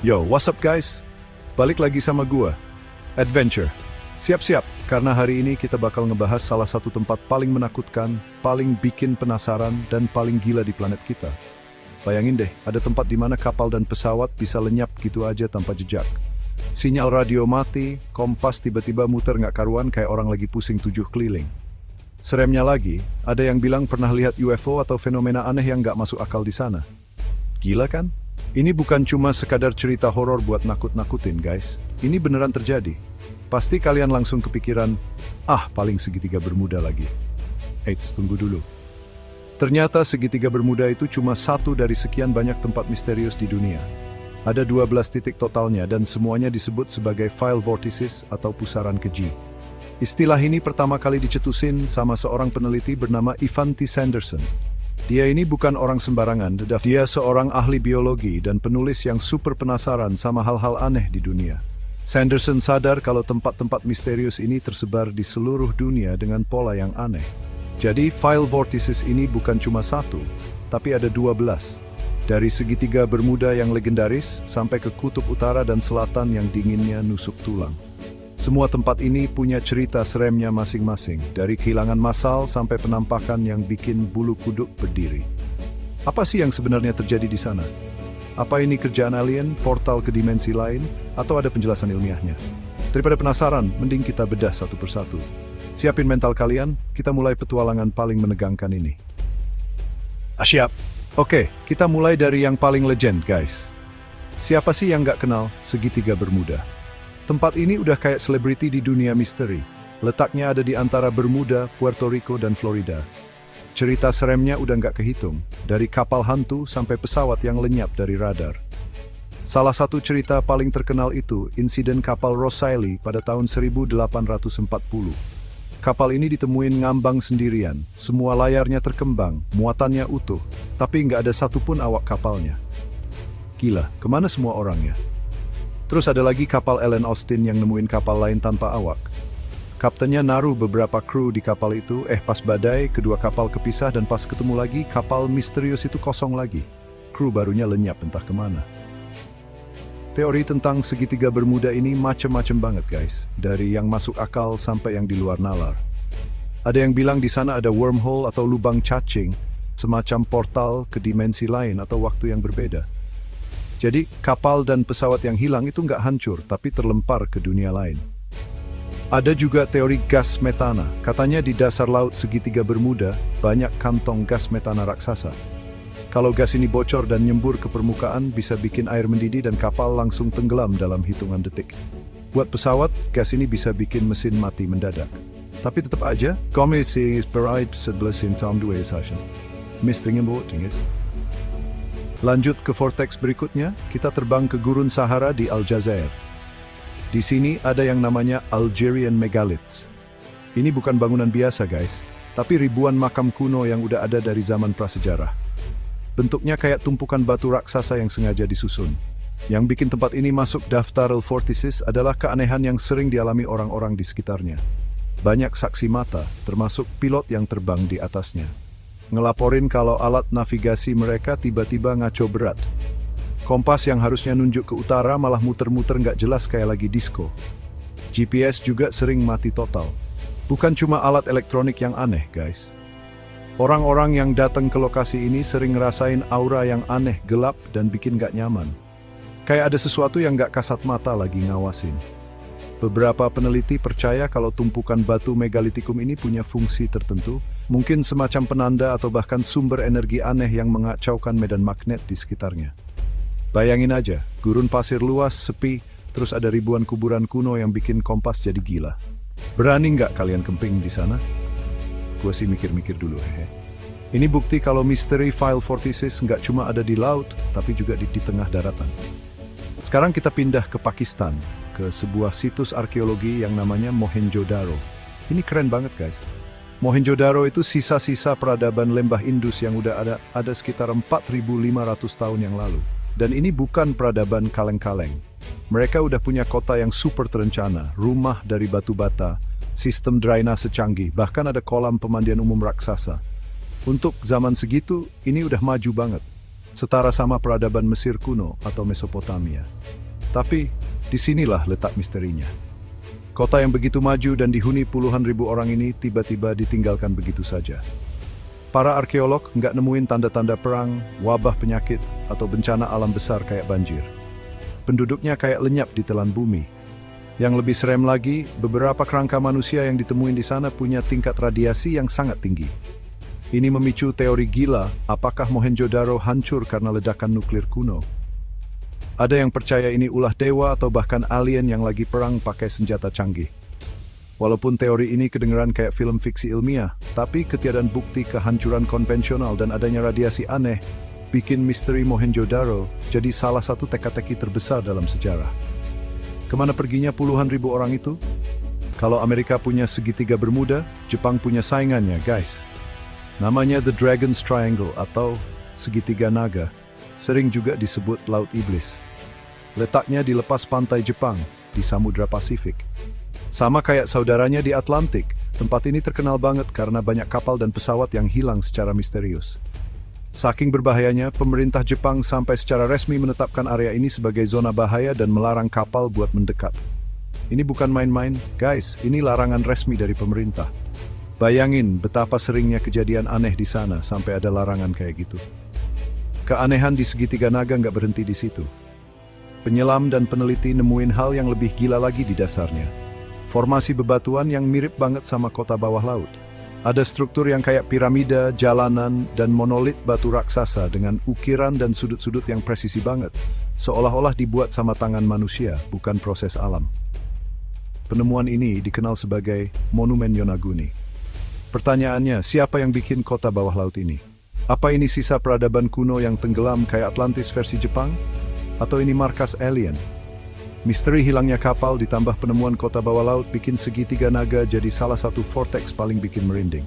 Yo, what's up guys? Balik lagi sama gua, Adventure. Siap-siap, karena hari ini kita bakal ngebahas salah satu tempat paling menakutkan, paling bikin penasaran, dan paling gila di planet kita. Bayangin deh, ada tempat di mana kapal dan pesawat bisa lenyap gitu aja tanpa jejak. Sinyal radio mati, kompas tiba-tiba muter nggak karuan kayak orang lagi pusing 7 keliling. Seremnya lagi, ada yang bilang pernah lihat UFO atau fenomena aneh yang nggak masuk akal di sana. Gila kan? Ini bukan cuma sekadar cerita horor buat nakut-nakutin guys. Ini beneran terjadi. Pasti kalian langsung kepikiran, paling segitiga Bermuda lagi. Eits, tunggu dulu. Ternyata segitiga Bermuda itu cuma satu dari sekian banyak tempat misterius di dunia. Ada 12 titik totalnya dan semuanya disebut sebagai file vortices atau pusaran keji. Istilah ini pertama kali dicetusin sama seorang peneliti bernama Ivan T. Sanderson. Dia ini bukan orang sembarangan, dia seorang ahli biologi dan penulis yang super penasaran sama hal-hal aneh di dunia. Sanderson sadar kalau tempat-tempat misterius ini tersebar di seluruh dunia dengan pola yang aneh. Jadi, file vortices ini bukan cuma satu, tapi ada 12. Dari segitiga Bermuda yang legendaris, sampai ke kutub utara dan selatan yang dinginnya nusuk tulang. Semua tempat ini punya cerita seremnya masing-masing, dari kehilangan massal sampai penampakan yang bikin bulu kuduk berdiri. Apa sih yang sebenarnya terjadi di sana? Apa ini kerjaan alien, portal ke dimensi lain, atau ada penjelasan ilmiahnya? Daripada penasaran, mending kita bedah satu persatu. Siapin mental kalian, kita mulai petualangan paling menegangkan ini. Siap. Oke, kita mulai dari yang paling legend, guys. Siapa sih yang nggak kenal segitiga Bermuda? Tempat ini udah kayak selebriti di dunia misteri. Letaknya ada di antara Bermuda, Puerto Rico, dan Florida. Cerita seremnya udah nggak kehitung, dari kapal hantu sampai pesawat yang lenyap dari radar. Salah satu cerita paling terkenal itu insiden kapal Rosalie pada tahun 1840. Kapal ini ditemuin ngambang sendirian, semua layarnya terkembang, muatannya utuh, tapi nggak ada satupun awak kapalnya. Gila, kemana semua orangnya? Terus ada lagi kapal Ellen Austin yang nemuin kapal lain tanpa awak. Kaptennya naruh beberapa kru di kapal itu, pas badai, kedua kapal kepisah dan pas ketemu lagi, kapal misterius itu kosong lagi. Kru barunya lenyap entah kemana. Teori tentang segitiga Bermuda ini macem-macem banget guys, dari yang masuk akal sampai yang di luar nalar. Ada yang bilang di sana ada wormhole atau lubang cacing, semacam portal ke dimensi lain atau waktu yang berbeda. Jadi, kapal dan pesawat yang hilang itu nggak hancur, tapi terlempar ke dunia lain. Ada juga teori gas metana. Katanya di dasar laut segitiga Bermuda, banyak kantong gas metana raksasa. Kalau gas ini bocor dan nyembur ke permukaan, bisa bikin air mendidih dan kapal langsung tenggelam dalam hitungan detik. Buat pesawat, gas ini bisa bikin mesin mati mendadak. Tapi tetap aja, komisi berada sebelah tahun 2 session. Misternya boting, guys. Lanjut ke vortex berikutnya, kita terbang ke gurun Sahara di Aljazair. Di sini ada yang namanya Algerian Megaliths. Ini bukan bangunan biasa guys, tapi ribuan makam kuno yang udah ada dari zaman prasejarah. Bentuknya kayak tumpukan batu raksasa yang sengaja disusun. Yang bikin tempat ini masuk daftar vortices adalah keanehan yang sering dialami orang-orang di sekitarnya. Banyak saksi mata, termasuk pilot yang terbang di atasnya, ngelaporin kalau alat navigasi mereka tiba-tiba ngaco berat. Kompas yang harusnya nunjuk ke utara malah muter-muter nggak jelas kayak lagi disco. GPS juga sering mati total. Bukan cuma alat elektronik yang aneh, guys. Orang-orang yang datang ke lokasi ini sering ngerasain aura yang aneh, gelap, dan bikin nggak nyaman. Kayak ada sesuatu yang nggak kasat mata lagi ngawasin. Beberapa peneliti percaya kalau tumpukan batu megalitikum ini punya fungsi tertentu, mungkin semacam penanda atau bahkan sumber energi aneh yang mengacaukan medan magnet di sekitarnya. Bayangin aja, gurun pasir luas, sepi, terus ada ribuan kuburan kuno yang bikin kompas jadi gila. Berani nggak kalian kemping di sana? Gue sih mikir-mikir dulu, Ini bukti kalau misteri file vortices nggak cuma ada di laut, tapi juga di tengah daratan. Sekarang kita pindah ke Pakistan, ke sebuah situs arkeologi yang namanya Mohenjo-daro. Ini keren banget guys. Mohenjo-daro itu sisa-sisa peradaban lembah Indus yang udah ada sekitar 4.500 tahun yang lalu. Dan ini bukan peradaban kaleng-kaleng. Mereka udah punya kota yang super terencana, rumah dari batu bata, sistem drainase canggih, bahkan ada kolam pemandian umum raksasa. Untuk zaman segitu, ini udah maju banget. setara sama peradaban Mesir kuno atau Mesopotamia. Tapi, disinilah letak misterinya. Kota yang begitu maju dan dihuni puluhan ribu orang ini tiba-tiba ditinggalkan begitu saja. Para arkeolog nggak nemuin tanda-tanda perang, wabah penyakit, atau bencana alam besar kayak banjir. Penduduknya kayak lenyap di telan bumi. Yang lebih serem lagi, beberapa kerangka manusia yang ditemuin di sana punya tingkat radiasi yang sangat tinggi. Ini memicu teori gila, apakah Mohenjo-daro hancur karena ledakan nuklir kuno? Ada yang percaya ini ulah dewa atau bahkan alien yang lagi perang pakai senjata canggih. Walaupun teori ini kedengeran kayak film fiksi ilmiah, tapi ketiadaan bukti kehancuran konvensional dan adanya radiasi aneh bikin misteri Mohenjo-daro jadi salah satu teka-teki terbesar dalam sejarah. Kemana perginya puluhan ribu orang itu? Kalau Amerika punya segitiga Bermuda, Jepang punya saingannya, guys. Namanya The Dragon's Triangle atau segitiga naga, sering juga disebut Laut Iblis. Letaknya di lepas pantai Jepang, di Samudra Pasifik. Sama kayak saudaranya di Atlantik, tempat ini terkenal banget karena banyak kapal dan pesawat yang hilang secara misterius. Saking berbahayanya, pemerintah Jepang sampai secara resmi menetapkan area ini sebagai zona bahaya dan melarang kapal buat mendekat. Ini bukan main-main, guys, ini larangan resmi dari pemerintah. Bayangin betapa seringnya kejadian aneh di sana sampai ada larangan kayak gitu. Keanehan di segitiga naga nggak berhenti di situ. Penyelam dan peneliti nemuin hal yang lebih gila lagi di dasarnya. Formasi bebatuan yang mirip banget sama kota bawah laut. Ada struktur yang kayak piramida, jalanan, dan monolit batu raksasa dengan ukiran dan sudut-sudut yang presisi banget. Seolah-olah dibuat sama tangan manusia, bukan proses alam. Penemuan ini dikenal sebagai Monumen Yonaguni. Pertanyaannya, siapa yang bikin kota bawah laut ini? Apa ini sisa peradaban kuno yang tenggelam kayak Atlantis versi Jepang? Atau ini markas alien? Misteri hilangnya kapal ditambah penemuan kota bawah laut bikin segitiga naga jadi salah satu vortex paling bikin merinding.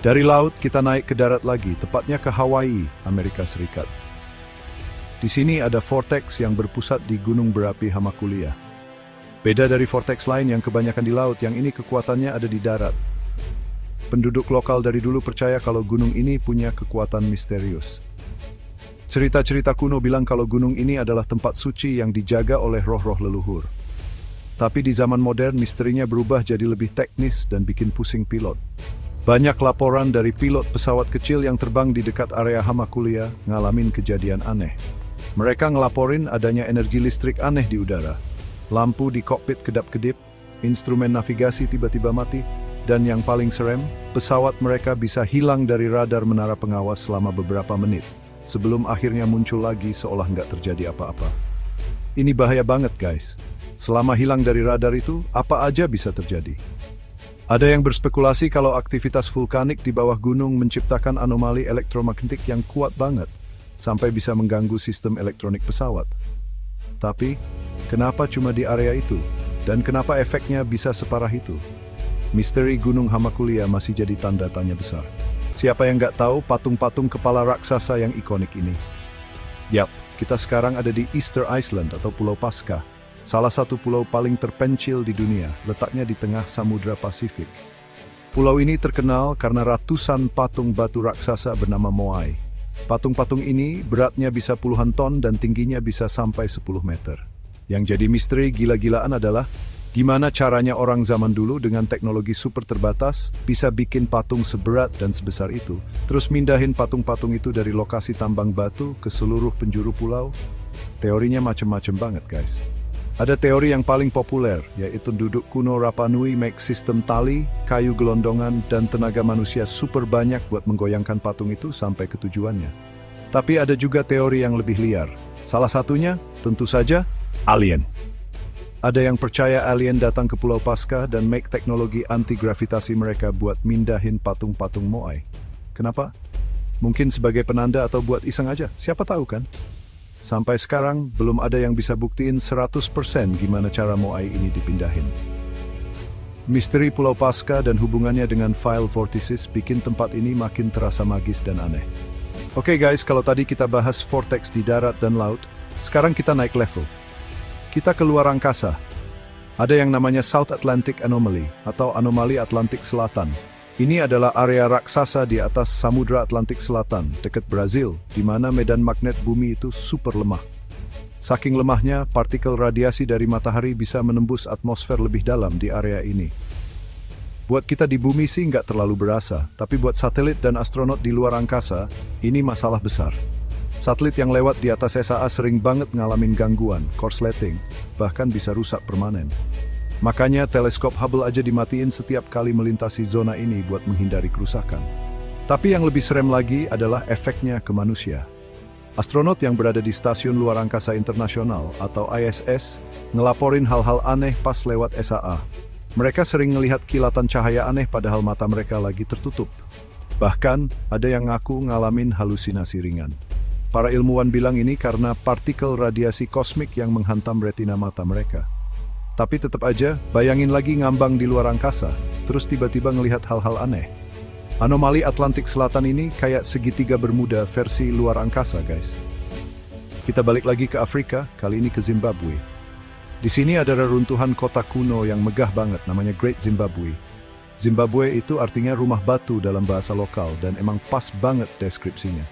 Dari laut kita naik ke darat lagi, tepatnya ke Hawaii, Amerika Serikat. Di sini ada vortex yang berpusat di gunung berapi Hamakulia. Beda dari vortex lain yang kebanyakan di laut, yang ini kekuatannya ada di darat. Penduduk lokal dari dulu percaya kalau gunung ini punya kekuatan misterius. Cerita-cerita kuno bilang kalau gunung ini adalah tempat suci yang dijaga oleh roh-roh leluhur. Tapi di zaman modern misterinya berubah jadi lebih teknis dan bikin pusing pilot. Banyak laporan dari pilot pesawat kecil yang terbang di dekat area Hamakulia ngalamin kejadian aneh. Mereka ngelaporin adanya energi listrik aneh di udara. Lampu di kokpit kedap-kedip, instrumen navigasi tiba-tiba mati, dan yang paling serem, pesawat mereka bisa hilang dari radar menara pengawas selama beberapa menit. Sebelum akhirnya muncul lagi seolah nggak terjadi apa-apa. Ini bahaya banget, guys. Selama hilang dari radar itu, apa aja bisa terjadi. Ada yang berspekulasi kalau aktivitas vulkanik di bawah gunung menciptakan anomali elektromagnetik yang kuat banget, sampai bisa mengganggu sistem elektronik pesawat. Tapi, kenapa cuma di area itu? Dan kenapa efeknya bisa separah itu? Misteri Gunung Hamakulia masih jadi tanda tanya besar. Siapa yang nggak tahu patung-patung kepala raksasa yang ikonik ini? Yap, kita sekarang ada di Easter Island atau Pulau Paskah, salah satu pulau paling terpencil di dunia, letaknya di tengah Samudra Pasifik. Pulau ini terkenal karena ratusan patung batu raksasa bernama Moai. Patung-patung ini beratnya bisa puluhan ton dan tingginya bisa sampai 10 meter. Yang jadi misteri gila-gilaan adalah gimana caranya orang zaman dulu dengan teknologi super terbatas bisa bikin patung seberat dan sebesar itu, terus mindahin patung-patung itu dari lokasi tambang batu ke seluruh penjuru pulau? Teorinya macem-macem banget, guys. Ada teori yang paling populer, yaitu penduduk kuno Rapa Nui make sistem tali, kayu gelondongan, dan tenaga manusia super banyak buat menggoyangkan patung itu sampai ke tujuannya. Tapi ada juga teori yang lebih liar. Salah satunya, tentu saja, alien. Ada yang percaya alien datang ke Pulau Paskah dan make teknologi anti-gravitasi mereka buat mindahin patung-patung Moai. Kenapa? Mungkin sebagai penanda atau buat iseng aja, siapa tahu kan? Sampai sekarang, belum ada yang bisa buktiin 100% gimana cara Moai ini dipindahin. Misteri Pulau Paskah dan hubungannya dengan file vortices bikin tempat ini makin terasa magis dan aneh. Oke guys, kalau tadi kita bahas vortex di darat dan laut, sekarang kita naik level. Kita keluar angkasa. Ada yang namanya South Atlantic Anomaly atau anomali Atlantik Selatan. Ini adalah area raksasa di atas Samudra Atlantik Selatan, dekat Brazil, di mana medan magnet bumi itu super lemah. Saking lemahnya, partikel radiasi dari matahari bisa menembus atmosfer lebih dalam di area ini. Buat kita di bumi sih nggak terlalu berasa, tapi buat satelit dan astronot di luar angkasa, ini masalah besar. Satelit yang lewat di atas SAA sering banget ngalamin gangguan, korsleting, bahkan bisa rusak permanen. Makanya teleskop Hubble aja dimatiin setiap kali melintasi zona ini buat menghindari kerusakan. Tapi yang lebih serem lagi adalah efeknya ke manusia. Astronot yang berada di Stasiun Luar Angkasa Internasional atau ISS ngelaporin hal-hal aneh pas lewat SAA. Mereka sering melihat kilatan cahaya aneh padahal mata mereka lagi tertutup. Bahkan ada yang ngaku ngalamin halusinasi ringan. Para ilmuwan bilang ini karena partikel radiasi kosmik yang menghantam retina mata mereka. Tapi tetap aja, bayangin lagi ngambang di luar angkasa, terus tiba-tiba ngelihat hal-hal aneh. Anomali Atlantik Selatan ini kayak segitiga Bermuda versi luar angkasa, guys. Kita balik lagi ke Afrika, kali ini ke Zimbabwe. Di sini ada reruntuhan kota kuno yang megah banget, namanya Great Zimbabwe. Zimbabwe itu artinya rumah batu dalam bahasa lokal, dan emang pas banget deskripsinya.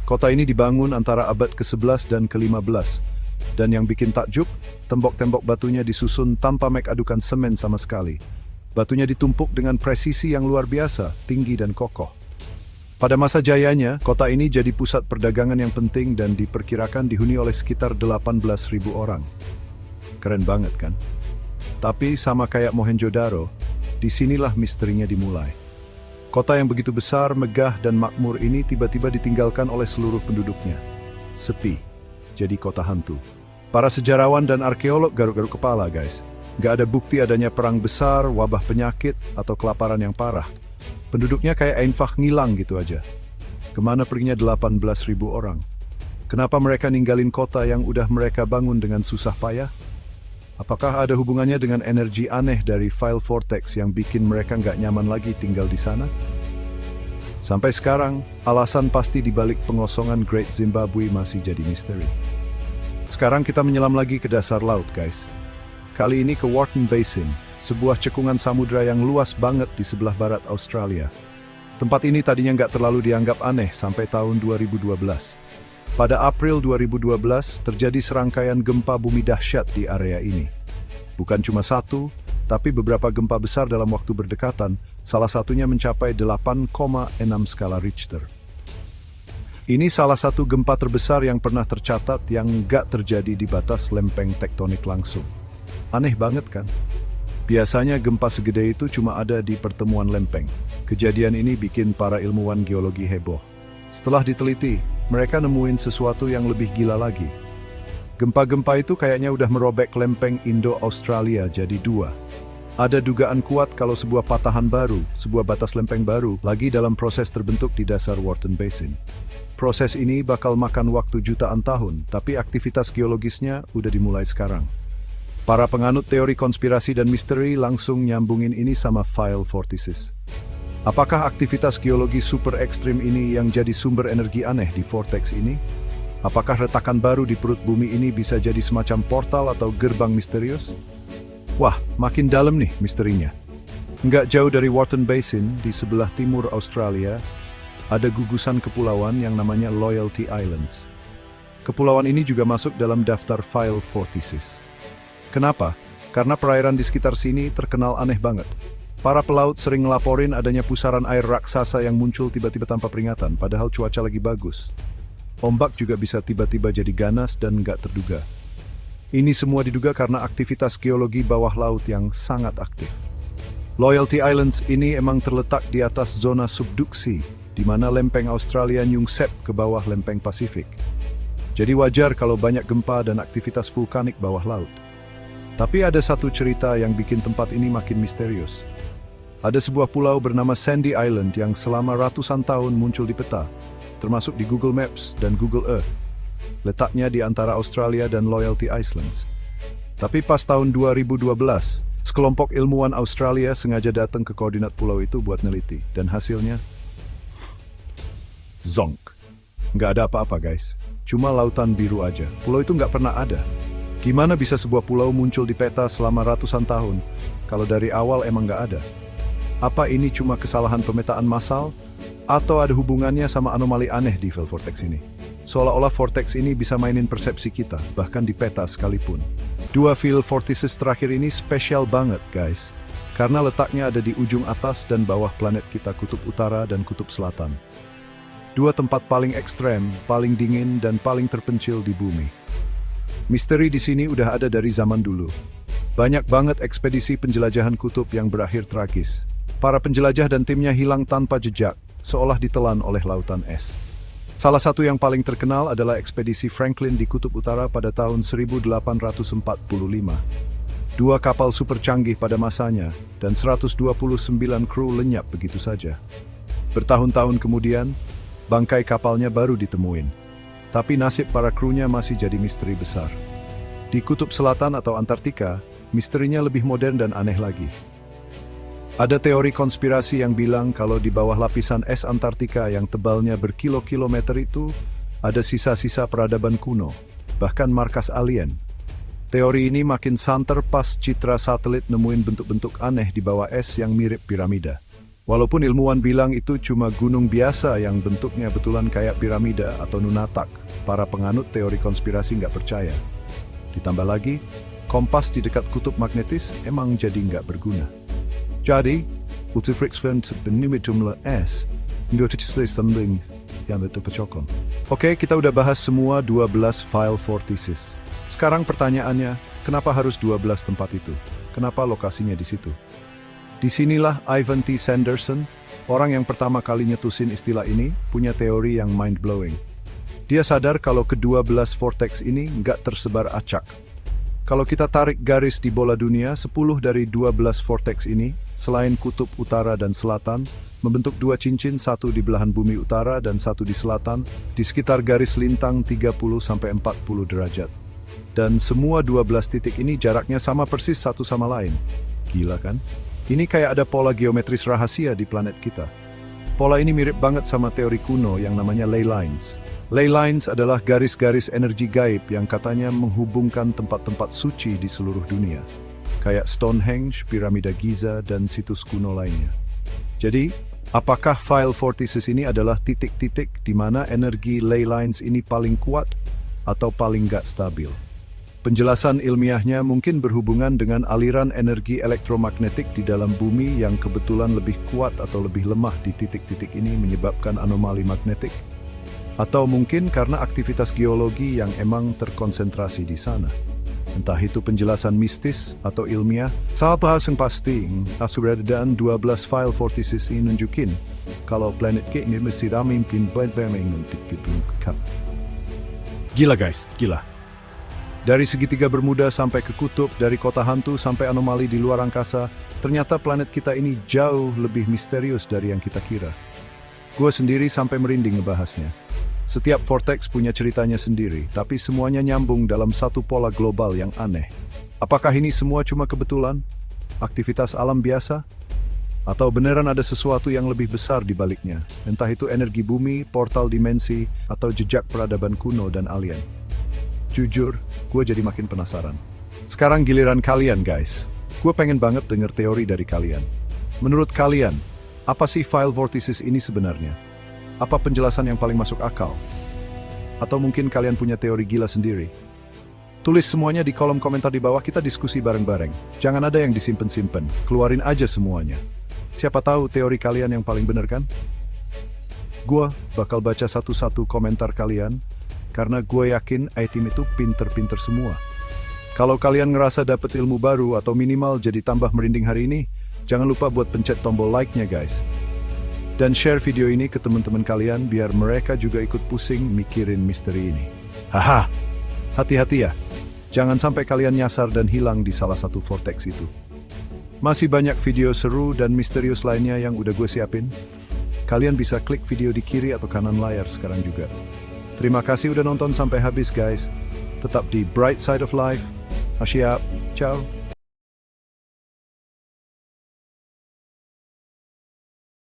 Kota ini dibangun antara abad ke-11 dan ke-15. Dan yang bikin takjub, tembok-tembok batunya disusun tanpa make adukan semen sama sekali. Batunya ditumpuk dengan presisi yang luar biasa, tinggi dan kokoh. Pada masa jayanya, kota ini jadi pusat perdagangan yang penting dan diperkirakan dihuni oleh sekitar 18.000 orang. Keren banget kan? Tapi sama kayak Mohenjo-daro, disinilah misterinya dimulai. Kota yang begitu besar, megah dan makmur ini tiba-tiba ditinggalkan oleh seluruh penduduknya. Sepi. Jadi kota hantu. Para sejarawan dan arkeolog garuk-garuk kepala, guys. Gak ada bukti adanya perang besar, wabah penyakit, atau kelaparan yang parah. Penduduknya kayak einfach ngilang gitu aja. Kemana perginya 18.000 orang? Kenapa mereka ninggalin kota yang udah mereka bangun dengan susah payah? Apakah ada hubungannya dengan energi aneh dari file vortex yang bikin mereka nggak nyaman lagi tinggal di sana? Sampai sekarang, alasan pasti dibalik pengosongan Great Zimbabwe masih jadi misteri. Sekarang kita menyelam lagi ke dasar laut, guys. Kali ini ke Wharton Basin, sebuah cekungan samudra yang luas banget di sebelah barat Australia. Tempat ini tadinya nggak terlalu dianggap aneh sampai tahun 2012. Pada April 2012, terjadi serangkaian gempa bumi dahsyat di area ini. Bukan cuma satu, tapi beberapa gempa besar dalam waktu berdekatan, salah satunya mencapai 8,6 skala Richter. Ini salah satu gempa terbesar yang pernah tercatat yang nggak terjadi di batas lempeng tektonik langsung. Aneh banget kan? Biasanya gempa segede itu cuma ada di pertemuan lempeng. Kejadian ini bikin para ilmuwan geologi heboh. Setelah diteliti, mereka nemuin sesuatu yang lebih gila lagi. Gempa-gempa itu kayaknya udah merobek lempeng Indo-Australia jadi dua. Ada dugaan kuat kalau sebuah patahan baru, sebuah batas lempeng baru, lagi dalam proses terbentuk di dasar Wharton Basin. Proses ini bakal makan waktu jutaan tahun, tapi aktivitas geologisnya udah dimulai sekarang. Para penganut teori konspirasi dan misteri langsung nyambungin ini sama file vortices. Apakah aktivitas geologi super ekstrim ini yang jadi sumber energi aneh di vortex ini? Apakah retakan baru di perut bumi ini bisa jadi semacam portal atau gerbang misterius? Wah, makin dalam nih misterinya. Nggak jauh dari Wharton Basin, di sebelah timur Australia, ada gugusan kepulauan yang namanya Loyalty Islands. Kepulauan ini juga masuk dalam daftar file vortices. Kenapa? Karena perairan di sekitar sini terkenal aneh banget. Para pelaut sering ngelaporin adanya pusaran air raksasa yang muncul tiba-tiba tanpa peringatan, padahal cuaca lagi bagus. Ombak juga bisa tiba-tiba jadi ganas dan nggak terduga. Ini semua diduga karena aktivitas geologi bawah laut yang sangat aktif. Loyalty Islands ini emang terletak di atas zona subduksi, di mana lempeng Australia nyungsep ke bawah lempeng Pasifik. Jadi wajar kalau banyak gempa dan aktivitas vulkanik bawah laut. Tapi ada satu cerita yang bikin tempat ini makin misterius. Ada sebuah pulau bernama Sandy Island yang selama ratusan tahun muncul di peta, termasuk di Google Maps dan Google Earth. Letaknya di antara Australia dan Loyalty Islands. Tapi pas tahun 2012, sekelompok ilmuwan Australia sengaja datang ke koordinat pulau itu buat neliti. Dan hasilnya, zonk. Nggak ada apa-apa, guys. Cuma lautan biru aja. Pulau itu nggak pernah ada. Gimana bisa sebuah pulau muncul di peta selama ratusan tahun, kalau dari awal emang nggak ada? Apa ini cuma kesalahan pemetaan massal? Atau ada hubungannya sama anomali aneh di field vortex ini? Seolah-olah vortex ini bisa mainin persepsi kita, bahkan di peta sekalipun. Dua field vortices terakhir ini spesial banget, guys. Karena letaknya ada di ujung atas dan bawah planet kita, kutub utara dan kutub selatan. Dua tempat paling ekstrem, paling dingin, dan paling terpencil di bumi. Misteri di sini udah ada dari zaman dulu. Banyak banget ekspedisi penjelajahan kutub yang berakhir tragis. Para penjelajah dan timnya hilang tanpa jejak, seolah ditelan oleh lautan es. Salah satu yang paling terkenal adalah ekspedisi Franklin di Kutub Utara pada tahun 1845. Dua kapal super canggih pada masanya, dan 129 kru lenyap begitu saja. Bertahun-tahun kemudian, bangkai kapalnya baru ditemuin. Tapi nasib para krunya masih jadi misteri besar. Di Kutub Selatan atau Antartika, misterinya lebih modern dan aneh lagi. Ada teori konspirasi yang bilang kalau di bawah lapisan es Antartika yang tebalnya berkilo-kilometer itu, ada sisa-sisa peradaban kuno, bahkan markas alien. Teori ini makin santer pas citra satelit nemuin bentuk-bentuk aneh di bawah es yang mirip piramida. Walaupun ilmuwan bilang itu cuma gunung biasa yang bentuknya betulan kayak piramida atau nunatak, para penganut teori konspirasi nggak percaya. Ditambah lagi, kompas di dekat kutub magnetis emang jadi nggak berguna. Jadi, ultrafrekuensi benimit jumlah es, yang terpecahkan. Oke, kita udah bahas semua 12 file vortices. Sekarang pertanyaannya, kenapa harus 12 tempat itu? Kenapa lokasinya di situ? Disinilah Ivan T. Sanderson, orang yang pertama kali nyetusin istilah ini, punya teori yang mind-blowing. Dia sadar kalau ke-12 vortex ini nggak tersebar acak. Kalau kita tarik garis di bola dunia, 10 dari 12 vortex ini, selain kutub utara dan selatan, membentuk dua cincin, satu di belahan bumi utara dan satu di selatan, di sekitar garis lintang 30-40 derajat. Dan semua 12 titik ini jaraknya sama persis satu sama lain. Gila kan? Ini kayak ada pola geometris rahasia di planet kita. Pola ini mirip banget sama teori kuno yang namanya ley lines. Ley lines adalah garis-garis energi gaib yang katanya menghubungkan tempat-tempat suci di seluruh dunia. Kayak Stonehenge, Piramida Giza, dan situs kuno lainnya. Jadi, apakah file vortices ini adalah titik-titik di mana energi ley lines ini paling kuat atau paling gak stabil? Penjelasan ilmiahnya mungkin berhubungan dengan aliran energi elektromagnetik di dalam bumi yang kebetulan lebih kuat atau lebih lemah di titik-titik ini menyebabkan anomali magnetik. Atau mungkin karena aktivitas geologi yang emang terkonsentrasi di sana. Entah itu penjelasan mistis atau ilmiah, satu hal yang pasti, keberadaan 12 file vortices ini nunjukin kalau planet kita ini mesti memimpin bumi. Gila guys, gila. Dari segitiga Bermuda sampai ke kutub, dari kota hantu sampai anomali di luar angkasa, ternyata planet kita ini jauh lebih misterius dari yang kita kira. Gue sendiri sampai merinding ngebahasnya. Setiap vortex punya ceritanya sendiri, tapi semuanya nyambung dalam satu pola global yang aneh. Apakah ini semua cuma kebetulan? Aktivitas alam biasa? Atau beneran ada sesuatu yang lebih besar di baliknya? Entah itu energi bumi, portal dimensi, atau jejak peradaban kuno dan alien. Jujur, gue jadi makin penasaran. Sekarang giliran kalian, guys. Gue pengen banget denger teori dari kalian. Menurut kalian, apa sih file vortices ini sebenarnya? Apa penjelasan yang paling masuk akal? Atau mungkin kalian punya teori gila sendiri? Tulis semuanya di kolom komentar di bawah, kita diskusi bareng-bareng. Jangan ada yang disimpen-simpen, keluarin aja semuanya. Siapa tahu teori kalian yang paling benar kan? Gua bakal baca satu-satu komentar kalian, karena gue yakin iTeam itu pinter-pinter semua. Kalau kalian ngerasa dapet ilmu baru atau minimal jadi tambah merinding hari ini, jangan lupa buat pencet tombol like-nya guys. Dan share video ini ke teman-teman kalian biar mereka juga ikut pusing mikirin misteri ini. Haha, hati-hati ya. Jangan sampai kalian nyasar dan hilang di salah satu vortex itu. Masih banyak video seru dan misterius lainnya yang udah gue siapin. Kalian bisa klik video di kiri atau kanan layar sekarang juga. Terima kasih udah nonton sampai habis guys. Tetap di Bright Side of Life. Siap, ciao.